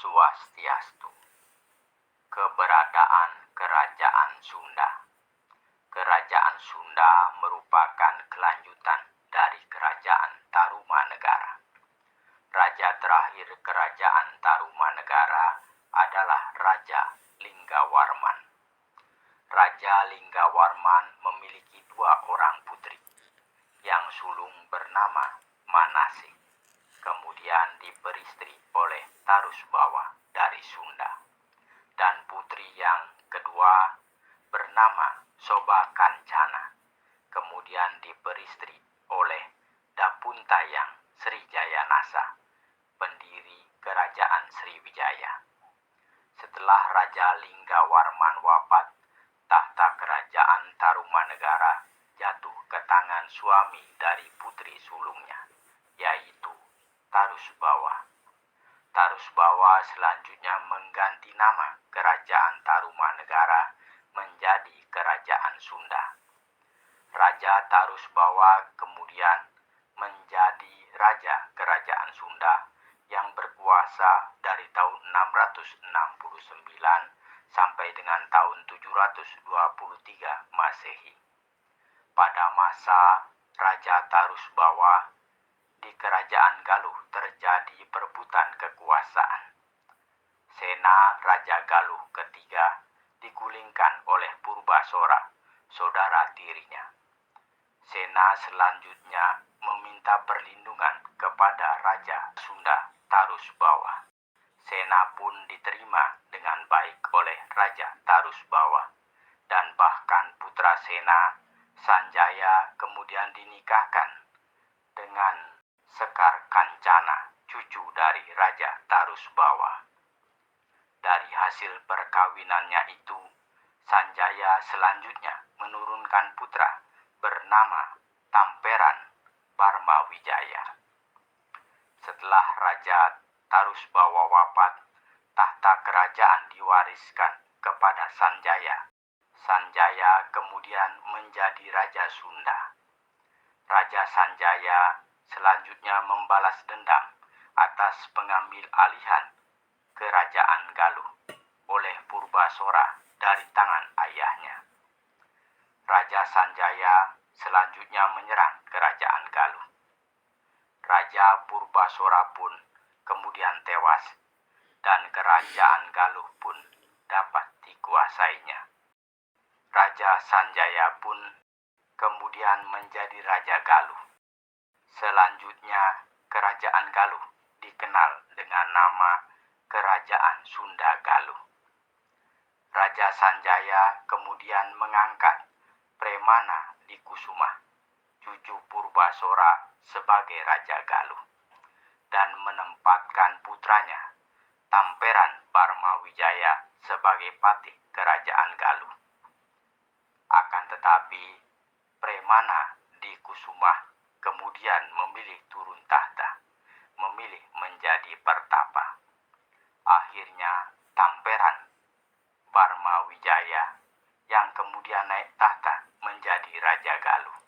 Swastiastu. Keberadaan Kerajaan Sunda. Kerajaan Sunda merupakan kelanjutan dari Kerajaan Tarumanegara. Raja terakhir Kerajaan Tarumanegara adalah Raja Linggawarman. Raja Linggawarman memiliki 2 orang putri. Yang sulung bernama Manasih, kemudian diberi istri oleh Tarusbawa dari Sunda. Dan putri yang kedua bernama Sobakancana, kemudian diberi istri oleh Dapuntayang Srijayanasa, pendiri Kerajaan Sriwijaya. Setelah Raja Linggawarman wafat, tahta Kerajaan Tarumanegara jatuh ke tangan suami dari putri sulungnya, yaitu Tarusbawa. Tarusbawa selanjutnya mengganti nama Kerajaan Tarumanegara menjadi Kerajaan Sunda. Raja Tarusbawa kemudian menjadi Raja Kerajaan Sunda yang berkuasa dari tahun 669 sampai dengan tahun 723 Masehi. Pada masa Raja Tarusbawa, di Kerajaan Galuh terjadi perebutan kekuasaan. Sena Raja Galuh ketiga digulingkan oleh Purbasora, saudara tirinya. Sena selanjutnya meminta perlindungan kepada Raja Sunda Tarusbawa. Sena pun diterima dengan baik oleh Raja Tarusbawa, dan bahkan putra Sena, Sanjaya, kemudian dinikahkan dengan Sekar Kancana, cucu dari Raja Tarusbawa. Dari hasil perkawinannya itu, Sanjaya selanjutnya menurunkan putra bernama Tamperan Barmawijaya. Setelah Raja Tarusbawa wafat, tahta kerajaan diwariskan kepada Sanjaya. Sanjaya kemudian menjadi Raja Sunda. Raja Sanjaya selanjutnya membalas dendam atas pengambil alihan Kerajaan Galuh oleh Purbasora dari tangan ayahnya. Raja Sanjaya selanjutnya menyerang Kerajaan Galuh. Raja Purbasora pun kemudian tewas, dan Kerajaan Galuh pun dapat dikuasainya. Raja Sanjaya pun kemudian menjadi Raja Galuh. Selanjutnya, Kerajaan Galuh dikenal dengan nama Kerajaan Sunda Galuh. Raja Sanjaya kemudian mengangkat Premana Dikusuma, cucu Purbasora, sebagai Raja Galuh, dan menempatkan putranya Tamperan Barmawijaya sebagai patih Kerajaan Galuh. Akan tetapi, Premana Dikusuma kemudian memilih turun tahta, memilih menjadi pertapa. Akhirnya Tamperan Barmawijaya yang kemudian naik tahta menjadi Raja Galuh.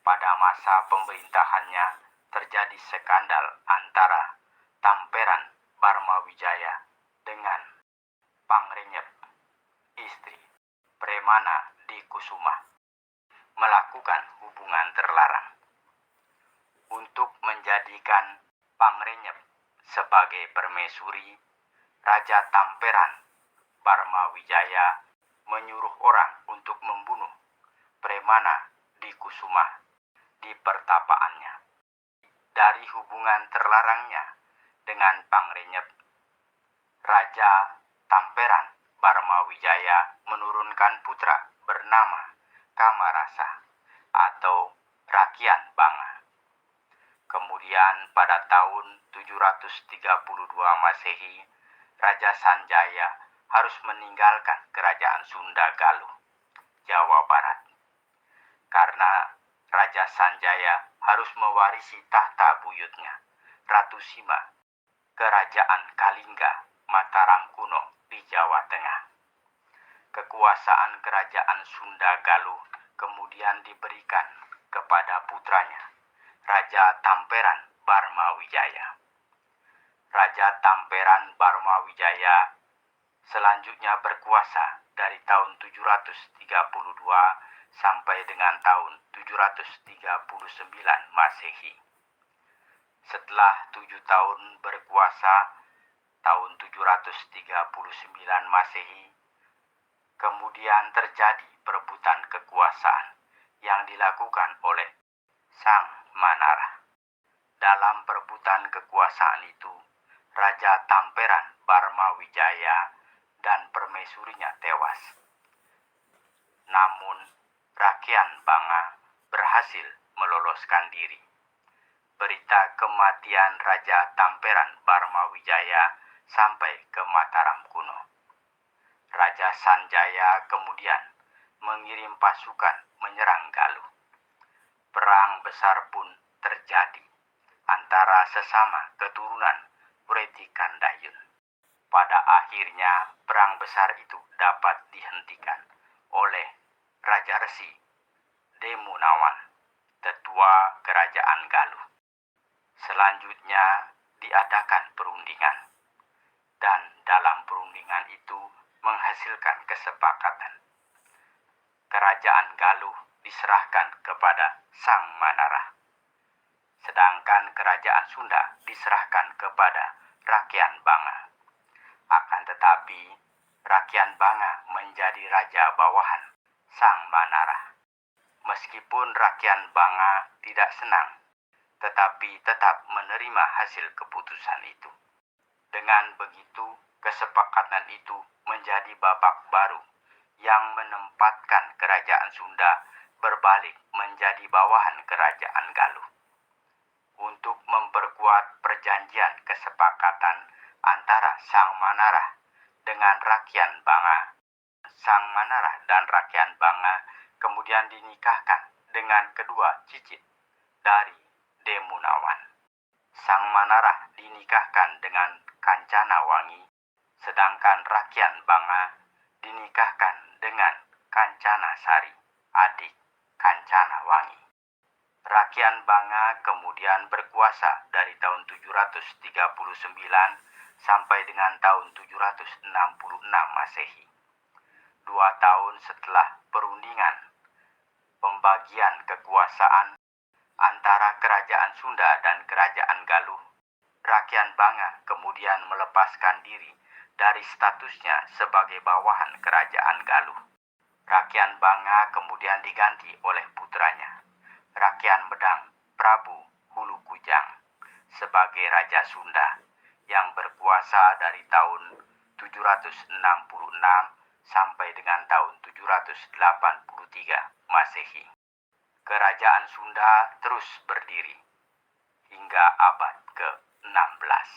Pada masa pemerintahannya terjadi skandal antara Tamperan Barmawijaya dengan Pangrenyep, istri Premana Dikusuma, melakukan hubungan terlarang. Untuk menjadikan Pangrenyep sebagai permaisuri, Raja Tamperan Barmawijaya menyuruh orang untuk membunuh Premana Dikusuma di pertapaannya. Dari hubungan terlarangnya dengan Pangrenyep, Raja Tamperan Barmawijaya menurunkan putra bernama Kamarasa atau Rakian Banga. Kemudian pada tahun 732 Masehi, Raja Sanjaya harus meninggalkan Kerajaan Sunda Galuh, Jawa Barat. Karena Raja Sanjaya harus mewarisi tahta buyutnya, Ratu Sima, Kerajaan Kalingga, Mataram kuno di Jawa Tengah. Kekuasaan Kerajaan Sunda Galuh kemudian diberikan kepada putranya, Raja Tamperan Barmawijaya. Raja Tamperan Barmawijaya selanjutnya berkuasa dari tahun 732 sampai dengan tahun 739 Masehi. Setelah 7 tahun berkuasa, tahun 739 Masehi, kemudian terjadi perebutan kekuasaan yang dilakukan oleh Sang Manara. Dalam perebutan kekuasaan itu, Raja Tamperan Barmawijaya dan permaisurinya tewas. Namun, Rakyat Banga berhasil meloloskan diri. Berita kematian Raja Tamperan Barmawijaya sampai ke Mataram kuno. Raja Sanjaya kemudian mengirim pasukan menyerang Galuh. Perang besar pun terjadi antara sesama keturunan Wretikandayun. Pada akhirnya perang besar itu dapat dihentikan oleh Raja Resi Demunawan, tetua kerajaan Galuh. Selanjutnya diadakan perundingan, dan dalam perundingan itu menghasilkan kesepakatan. Kerajaan Galuh diserahkan kepada Sang Manara, sedangkan kerajaan Sunda diserahkan kepada Rakyat Banga. Akan tetapi, Rakyat Banga menjadi raja bawahan Sang Manara. Meskipun Rakyat Banga tidak senang, tetapi tetap menerima hasil keputusan itu. Dengan begitu, kesepakatan itu menjadi babak baru yang menempatkan kerajaan Sunda berbalik menjadi bawahan kerajaan Galuh. Untuk memperkuat perjanjian kesepakatan antara Sang Manara dengan Rakyat Banga, Sang Manara dan Rakyat Banga kemudian dinikahkan dengan kedua cicit dari Demunawan. Sang Manara dinikahkan dengan Kancana Wangi, sedangkan Rakyat Banga dinikahkan dengan Kancana Sari, adik Kancana Wangi. Rakyat Banga kemudian berkuasa dari tahun 739 sampai dengan tahun 766 Masehi. 2 tahun setelah perundingan pembagian kekuasaan antara kerajaan Sunda dan kerajaan Galuh, Rakyat Banga kemudian melepaskan diri dari statusnya sebagai bawahan kerajaan Galuh. Rakyat Banga kemudian diganti oleh putranya, Rakyat Medang Prabu Hulu Kujang, sebagai Raja Sunda yang berkuasa dari tahun 766 sampai dengan tahun 783 Masehi. Kerajaan Sunda terus berdiri hingga abad ke-16.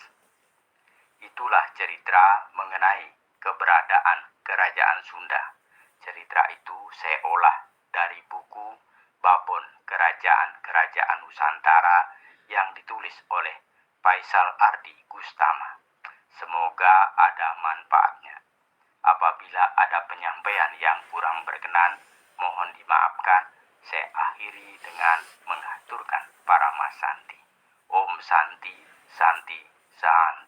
Itulah cerita mengenai keberadaan Kerajaan Sunda. Cerita itu saya olah dari buku Babon Kerajaan-Kerajaan Nusantara yang ditulis oleh Faisal Ardi Gustama. Semoga ada manfaatnya. Apabila ada penyampaian yang kurang berkenan, mohon dimaafkan. Saya akhiri dengan mengaturkan para Santi. Om Santi, Santi, Santi.